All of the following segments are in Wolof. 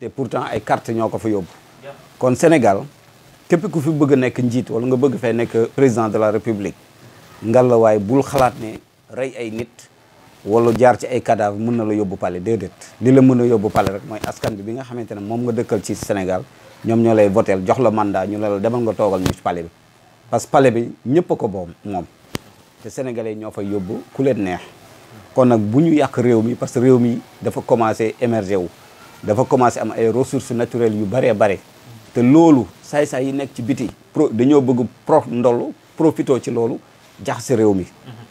te pourtant ay carte ñoo ko fa yóbbu kon Sénégal képp ku fi bëgg a nekk njiit wala nga bëgg fee nekk président de la république ngalla waaye bul xalaat ne rey ay nit wala jaar ci ay cadavre mën na la yóbbu palais déedéet li la mën a yóbbu palais rek mooy askan bi nga xamante ne moom nga dëkkal ci Sénégal ñoom ñoo lay votel jox la mandat ñu la demal nga toogal ñu ci palais bi parce que palais bi ñëpp a ko moom te sénégalais ñoo fay yóbbu ku leen neex kon nag bu ñu yàq réew mi parce que réew mi dafa commencé émerger wu dafa commencé am ay ressources naturelles yu bëree bare te loolu saay-saay yi nekk ci biti dañoo bëgg profito ci loolu jaxase réew mi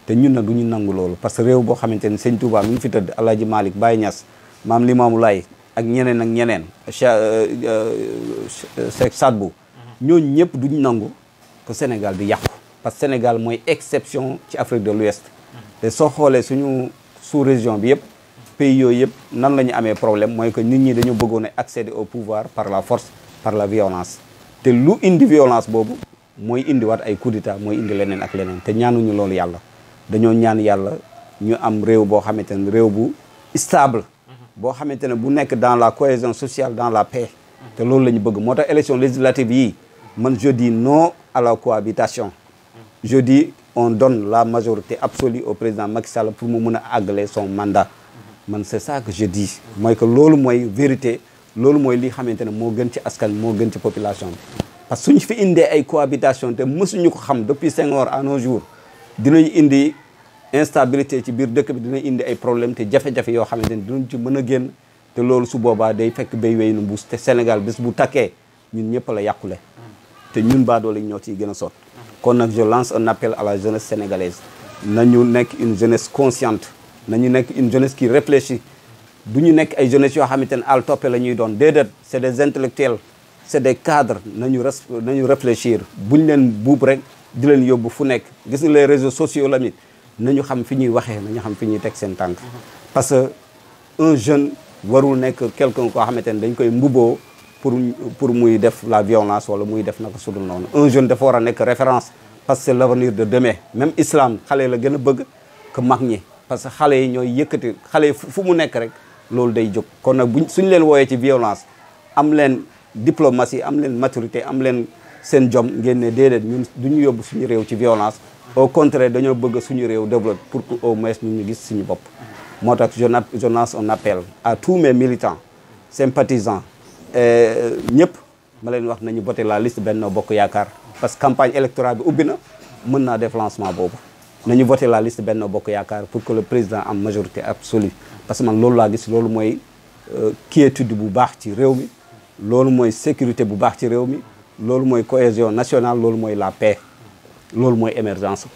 te ñun nag du ñu nangu loolu parce que réew boo xamante ne sëñ Touba mi ngi fi tëdd Alaaji Malick Baye Niass maam Limaamu Laay ak ñeneen Cheikh Sadbou ñooñu ñëpp duñ nangu que Sénégal di yàqu parce que Sénégal mooy exception ci Afrique de l'Ouest te soo xoolee suñu sous-région bi yëpp pays yooyu yëpp nan la ñu amee problème mooy que nit ñi dañoo bëggoon a accéder au pouvoir par la force par la violence te lu indi violence boobu mooy indiwaat ay coup d'état mooy indi leneen ak leneen te ñaanuñu loolu yàlla dañoo ñaan yàlla ñu am réew boo xamante ne réew bu stable boo xamante ne bu nekk dans la cohésion sociale dans la paix te loolu la ñu bëgg moo tax élection législative yi man je dis non à la cohabitation je dis on donne la majorité absolue au président Macky Sall pour mu mën a àggale son mandat man c'est ça que je dis mooy que loolu mooy vérité loolu mooy li xamante ne moo gën ci askan moo gën ci population bi parce que suñu fi indee ay cohabitation te mësuñu ko xam depuis Senghor à nos jours dinañ indi instabilité ci biir dëkk bi dinañ indi ay problème te jafe-jafe yoo xamante ne dinañ ci mën a génn te loolu su boobaa day fekk béy wéy nu mbuus te Sénégal bés bu takkee ñun ñëpp la yàqule te ñun baadoole ñoo ciy gën a sot kon nag je lance un appel à la jeunesse sénégalaise nañu nekk une jeunesse consciente nañu nekk une jeunesse qui réfléchit du ñu nekk ay jeunesse yoo xamante ne al toppe la ñuy doon déedéet c'est des intellectuels c'est des cadres nañu réfléchir buñ leen buub rek di leen yóbbu fu nekk gis nga les réseaux sociaux la nit nañu xam fi ñuy waxee nañu xam fi ñuy teg seen tànk parce que un jeune warul nekk quelqu'un koo xamante ne dañ koy mbuboo pour muy def la violence wala muy def naka sudul noonu un jeune dafa war a nekk référence parce que c'est l'avenir de demain même islam xale la gën a bëgg que mag ñi parce que xale yi ñooy yëkkati xale yi fu mu nekk rek loolu day jóg kon nag suñ leen wooyee ci violence am leen diplomatie am leen maturité am leen seen jom ngeen ne déedéet ñun du ñu yóbbu suñu réew ci violence au contraire dañoo bëgg suñu réew développe pour que au moins ñu gis suñu bopp moo tax je lance un appel à tous mes militants sympathisants ñëpp ma leen wax nañu voter la liste Benno Bokk Yaakaar parce que campagne électorale bi ubbi na mën naa def lancement boobu nañu voter la liste Benno Bokk Yaakaar pour que le président am majorité absolue parce que man loolu laa gis loolu mooy quiétude bu baax ci réew mi loolu mooy sécurité bu baax ci réew mi loolu mooy cohésion nationale loolu mooy la paix loolu mooy émergence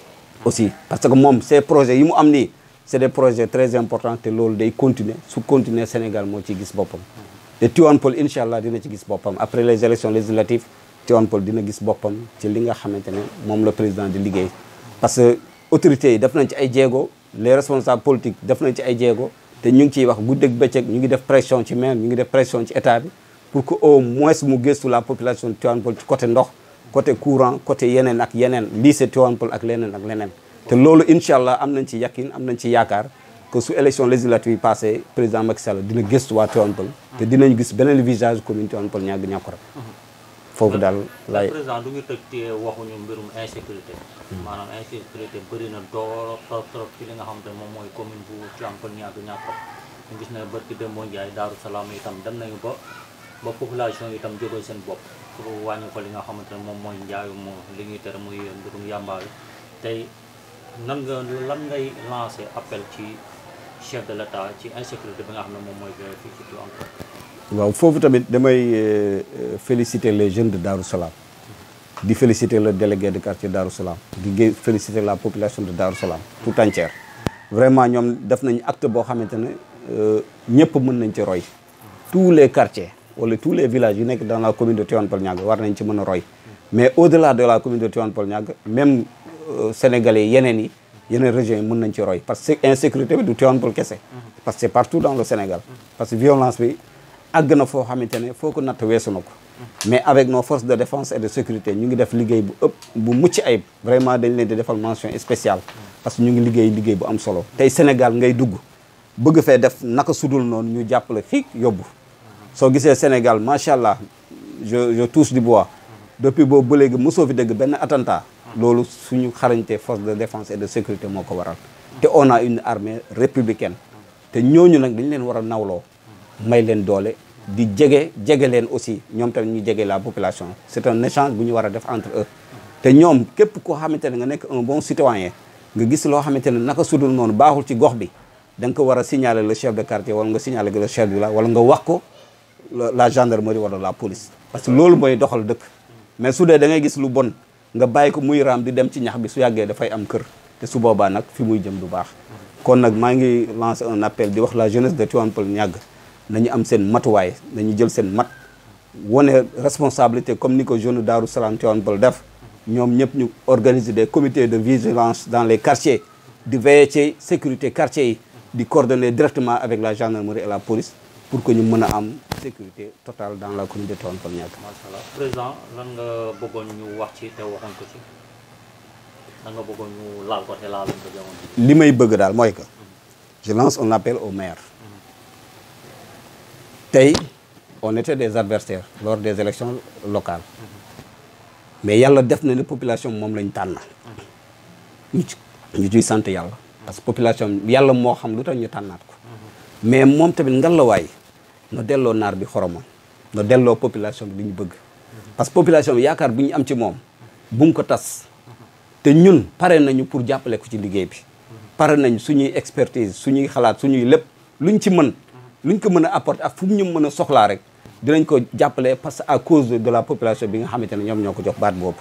aussi parce que moom ces projets yi mu am nii c'est des projets très importants te loolu day continuer su continuer Sénégal moo ciy gis boppam te Tivaouane Peulh incha allah dina ci gis boppam après les élections législatives Tivaouane Peulh dina gis boppam ci li nga xamante ne moom la président di liggéey parce que autorités yi def nañ ci ay jéego les responsables politiques def nañ ci ay jéego te ñu ngi ciy wax guddeeg bëccëg ñu ngi def pression ci maire ñu ngi def pression ci état bi pour que au moins mu gëstu la population de Tivaouane Peulh ci côté ndox côté courant côté yeneen ak yeneen lycée Tivaouane Peulh ak leneen ak leneen te loolu incha allah am nañ ci yakin am nañ ci yaakaar que su élection législative yi passé président Macky Sall dina gëstu waa Tivaouane Peulh te dinañ gis beneen visage commune Tivaouane Peulh Niaga-Niakoulrab foofu daal laay président du ñu tëj te waxuñu mbirum insécurité maanaam insécurité bëri na door trop ci li nga xam te moom mooy commune bu Tivaouane Peulh Niaga-Niakoulrab ñu gis ne barki Demba Ndiaye Daaru Salaam itam dem nañu ba population itam jógee seen bopp pour wàññi ko li nga xamante ne moom mooy njaayum li ñuy tere muy mbirum yàmbaa bi tey lan ngay lancé appel ci chef de l'État ci insécurité bi nga xam ne moom mooy fii ci Tivaouane Peulh. waaw foofu tamit damay féliciter les jeunes de Darou Salam di féliciter le délégué de quartier Darou Salam di féliciter la population de Darou Salam tout entière vraiment ñoom def nañu acte boo xamante ne ñëpp mën nañ ci roy tous les quartiers wala tous les villages yu nekk dans la commune de Tivaouane Peulh Niaga war nañ ci mën a roy mais au-delà de la commune de Tivaouane Peulh Niaga même sénégalais yeneen régions yi mën nañ ci roy parce que insécurité bi du Tivaouane Peulh kese parce que c'est partout dans le Sénégal parce que violence bi àgg na foo xamante ne foo ko natt weesu na ko mais avec nos forces de défense et de sécurité ñu ngi def liggéey bu mucc ayib vraiment dañ leen di defal mention spéciale parce que ñu ngi liggéey bu am solo tey Sénégal ngay dugg bëgg fee def naka sudul noonu ñu jàppale fii yóbbu soo gisee Sénégal macha allah je touche du bois depuis boobu ba léegi mosoo fi dégg benn attentat loolu suñu xarañte force de défense et de sécurité moo ko waral te on a une armée républicaine te ñooñu nag dañ leen war a nawloo may leen doole di jege leen aussi ñoom tamit ñu jege la population c'est un échange bu ñu war a def entre eux te ñoom képp koo xamante ne nga nekk un bon citoyen nga gis loo xamante ne naka sudul noonu baaxul ci gox bi da nga ko war a signaler le chef de quartier wala nga signaler le chef du village wala nga wax ko la gendarmerie wala la police parce que loolu mooy doxal dëkk mais su dee da ngay gis lu bon nga bàyyi ko muy raam di dem ci ñax bi su yàggee dafay am kër te su boobaa nag fi muy jëm du baax kon nag maa ngi lancer un appel di wax la jeunesse de Tivaouane Peulh Niaga nañu am seen matuwaay nañu jël seen mat wane responsabilité comme ni ko jeune Darou Salam Tivaouane Peulh def ñoom ñëpp ñu organiser des comités de vigilance dans les quartiers di veiller ci sécurité quartiers yi di coordonner directement avec la gendarmerie et la police pour que ñu mën a am sécurité totale dans la commune de Tivaouane Peulh Niaga. macha allah président lan nga bëggoon ñu wax ci te waxoon ko ci lan nga bëggoon ñu laal ko te laaluñ ko jamono. li may bëgg daal mooy que je lance un appel au maire. tey on était des adversaires lors des élections locales mais yàlla def na ne population moom lañ tànn ñu ciy sant yàlla parce que population yàlla moo xam lu tax ñu tànnaat ko mais moom tamit ngalawaay no delloo naar bi xoromam no delloo population bi li ñu bëgg parce que population bi yaakaar bu ñu am ci moom bu mu ko tas te ñun pare nañu pour jàppale ko ci liggéey bi pare nañ suñuy expertise suñuy xalaat suñuy lépp luñ ci mën luñ ko mën a apporter ak fu ñu mën a soxlaa rek dinañ ko jàppale parce que à cause de la population bi nga xamante ne ñoom ñoo ko jox baat boobu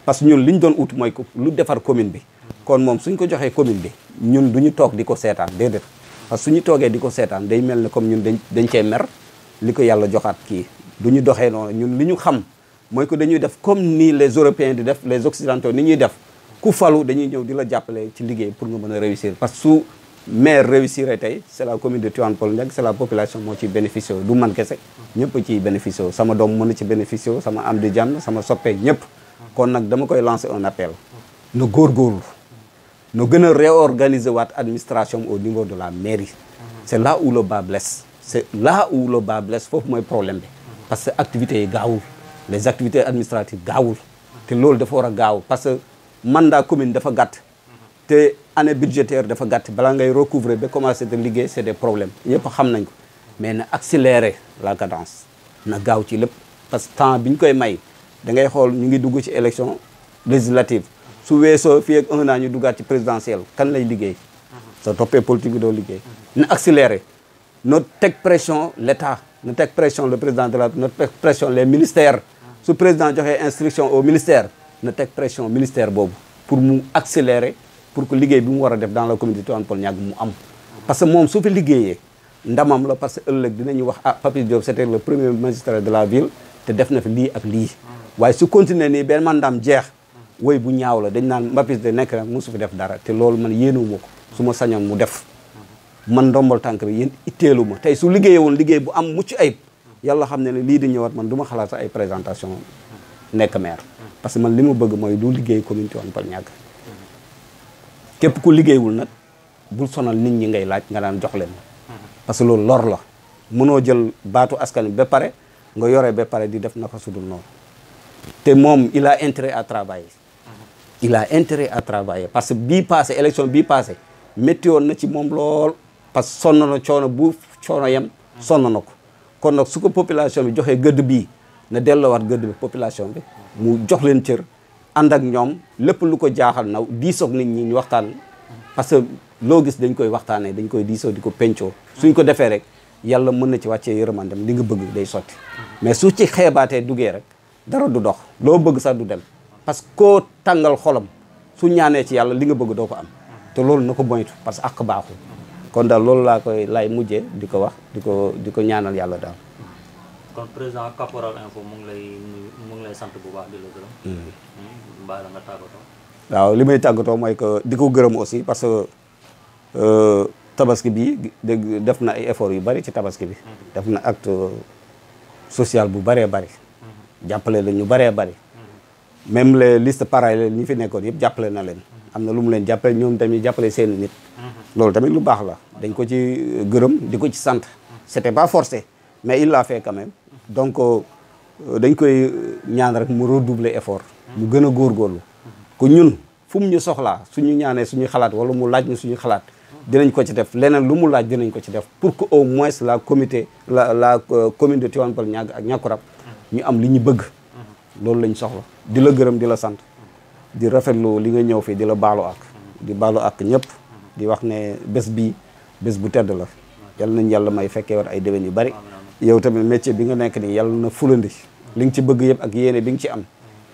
parce que ñun li ñu doon ut mooy ko lu defar commune bi kon moom suñ ko joxee commune bi ñun du ñu toog di ko seetaan déedéet parce que suñu toogee di ko seetaan day mel ne comme ñun dañ cee mer li ko yàlla joxaat kii du ñu doxee noonu ñun li ñu xam mooy que dañuy def comme ni les Européens di def les Occidentaux ni ñuy def ku falu dañuy ñëw di la jàppale ci liggéey pour nga mën a réussir parce que su maire réussir tey c'est la commune de Tivaouane Peulh Niaga c'est la population moo ciy bénéficié du man kese ñëpp ciy bénéficié sama doom mën na ci bénéficié sama am di jàmm sama soppee ñëpp kon nag dama koy lancer un appel na góorgóorlu na gën a réorganiser waat administration au niveau de la mairie c'est là où le bas blesse foofu mooy problème bi parce que activités yi gaawul les activités administratives gaawul te loolu dafa war a gaaw parce que mandat commune dafa gàtt te année budgétaire dafa gàtt balaa ngay recouvrer ba commencer de liggéey c'est des problèmes ñëpp xam nañ ko mais na accélérer la cadence na gaaw ci lépp parce que temps bi ñu koy may da ngay xool ñu ngi dugg ci élection législative su weesoo fii ak 1 an ñu duggaat ci présidentielle kan lay liggéey soo toppee politique bi doo liggéey na accélérer na teg pression l'État na teg pression le président de la na teg pression les ministères su président joxee instruction au ministère na teg pression ministère boobu pour mu accélérer pour que liggéey bi mu war a def dans la commune de Tivaouane Peulh Niaga mu am parce que moom su fi liggéeyee ndamam la parce que ëllëg dinañu wax ah Papis Diop c'était le premier magistrat de la ville te def na fi lii ak lii waaye su continuer nii benn mandaam jeex woy bu ñaaw la dañ naan Papis de nekk nag mosu fi def dara te loolu man yéenewuma ko su ma sañoon mu def man ndombal tànk bi yéen itteelu ma tey su liggéeyee woon liggéey bu am mucc ayib yàlla xam ne ne lii di ñëwaat man du ma xalaat sax ay présentation nekk maire parce que man li ma bëgg mooy du liggéey commune Tivaouane Peulh Niaga képp ku liggéeywul nag bul sonal nit ñi ngay laaj nga daan jox leen parce que loolu lor la mënoo jël baatu askan bi ba pare nga yore ba pare di def naka sudul noonu te moom il a intérêt à travailler il a intérêt à travailler parce que bii passé élection bii passé métti woon na ci moom lool parce que sonn na coono bu coono yem sonn na ko kon nag su ko population bi joxee gëdd bii na delloowaat gëdd bi population bi mu jox leen cër ànd ak ñoom lépp lu ko jaaxal na diisoog nit ñi ñu waxtaan parce que loo gis dañ koy waxtaanee dañ koy diisoo di ko pencoo suñ ko defee rek yàlla mën na ci wàccee yërmandem li nga bëgg day sotti mais su ci xeebaatee duggee rek dara du dox loo bëgg sax du dem parce que koo tàngal xolam su ñaanee ci yàlla li nga bëgg doo ko am te loolu na ko moytu parce que ak baaxul kon daal loolu lay mujjee di ko wax di ko ñaanal yàlla daal. kon président Caporal Info mu ngi lay sant bu baax di la gërëm. mbaa la nga tàggatoo. waaw li may tàggatoo mooy que di ko gërëm aussi parce que tabaski bi def na ay efforts yu bari ci tabaski bi. def na acte social bu bëree bëri. jàppale la ñu bëree bëri. même les listes parallèles ñi fi nekkoon yëpp jàppale na leen. am na lu mu leen jàppale ñoom tamit jàppale seen nit. loolu tamit lu baax la dañ ko ci gërëm di ko ci sant. c'était pas forcé mais il l'a fait quand même donc dañ koy ñaan rek mu redoubler effort mu gën a góorgóorlu ku ñun fu mu ñu soxlaa suñu ñaanee suñu xalaat wala mu laaj ñu suñu xalaat dinañ ko ci def leneen lu mu laaj dinañ ko ci def pour que au moins la commune de Tivaouane Peulh Niaga ak Niakoulrab ñu am li ñu bëgg loolu lañ soxla di la gërëm di la sant di rafetlu li nga ñëw fii di la baalu ak ñëpp di wax ne bés bi bés bu tedd la yal nañ yàlla may fekkee war ay déwén yu bari yow tamit métier bi nga nekk nii yàlla na fulandi li nga ci bëgg yëpp ak yéene bi nga ci am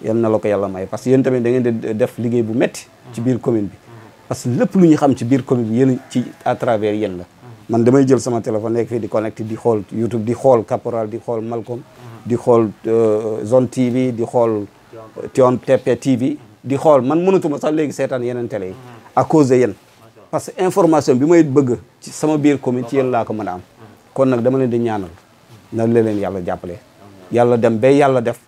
yal na la ko yàlla may parce que yéen tamit da ngeen di def liggéey bu metti ci biir commune bi parce que lépp lu ñu xam ci biir commune bi yéen ci à travers yéen la man damay jël sama téléphone nekk fii di connecté di xool YouTube di xool Caporal di xool Malcolm di xool Zone TV di xool Tivaouane TP TV di xool man mënatuma sax léegi seetaan yeneen télé yi à cause de yéen parce que information bi may bëgg ci sama biir commune ci yéen laa ko mën a am kon nag dama leen di ñaanal na leen yàlla jàppale yàlla dem ba yàlla def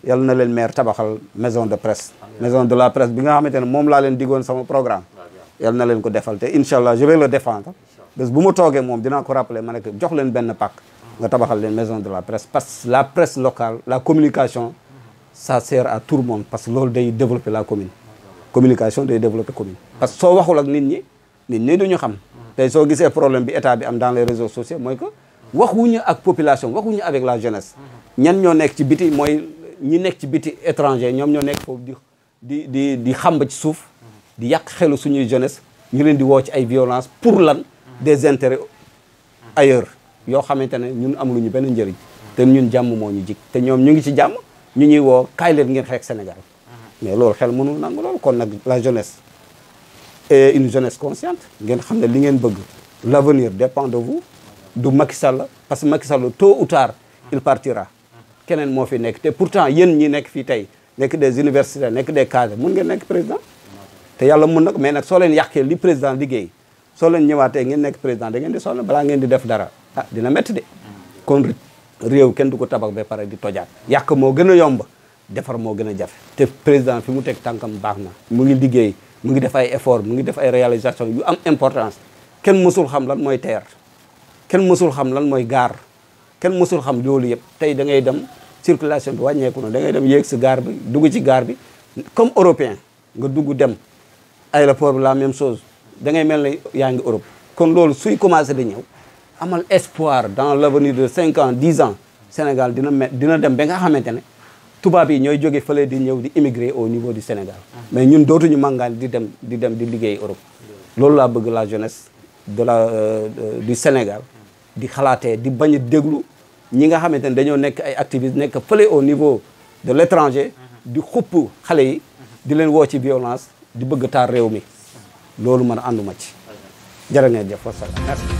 yàlla na leen maire tabaxal maison de presse maison de la presse bi nga xamante ne moom laa leen diggoon sama programme yàlla na leen ko defal te incha allah je vais le défendre bés bu ma toogee moom dinaa ko rappeler ma ne que jox leen benn pàkk nga tabaxal leen maison de la presse parce que la presse locale la communication ça sert à tout le monde parce que loolu day développer la commune communication day développer commune parce que soo waxul ak nit ñi duñu xam tey soo gisee problème bi état bi am dans les réseaux sociaux mooy que waxuñu ak population waxuñu avec la jeunesse ñan ñoo nekk ci biti mooy ñi nekk ci biti étranger ñoom ñoo nekk foofu di xamba ci suuf di yàq xelu suñuy jeunesse ñu leen di woo ci ay violence pour lan des intérêts ailleurs yoo xamante ne ñun amuluñu benn njëriñ te ñun jàmm moo ñu jig te ñoom ñu ngi ci jàmm ñu ñuy woo kaay leen ngeen xeex Sénégal mais loolu xel mënul nangu loolu kon nag la jeunesse est une jeunesse consciente ngeen xam ne li ngeen bëgg l'avenir dépend de vous du Macky Sall parce que Macky Sall tôt ou tard il partira keneen moo fi nekk te pourtant yéen ñi nekk fii tey nekk des universitaires nekk des cadres mun ngeen nekk président te yàlla mun nag mais nag soo leen yàqee li président liggéey soo leen ñëwaatee ngeen nekk président da ngeen di sonn balaa ngeen di def dara ah dina métti de kon réew kenn du ko tabax ba pare di tojaat yàq moo gën a yomb defar moo gën a jafe te président fi mu teg tànkam baax na mu ngi liggéey mu ngi def ay effort mu ngi def ay réalisation yu am importance kenn mësul xam lan mooy TER kenn mësul xam lan mooy gare kenn mësul xam loolu yëpp tey da ngay dem circulation bi wàññeeku na da ngay dem yéeg si gare bi dugg ci gare bi comme européen nga dugg dem aéroport bi la même chose da ngay mel ne yaa ngi Europe kon loolu suy commencé di ñëw amal espoir dans l'avenir de 5 ans 10 ans Sénégal dina dem ba nga xamante ne tubaab yi ñooy jóge fële di ñëw di immigrer au niveau du Sénégal mais ñun dootuñu màngaan di dem di liggéey Europe loolu laa bëgg la jeunesse de du Sénégal di xalaatee di bañ a déglu ñi nga xamante ne dañoo nekk ay activistes nekk fële au niveau de l'étranger di xupp xale yi di leen woo ci violence di bëgg taal réew mi loolu man ànduma ci jërë ngeen jëf wasalaam merci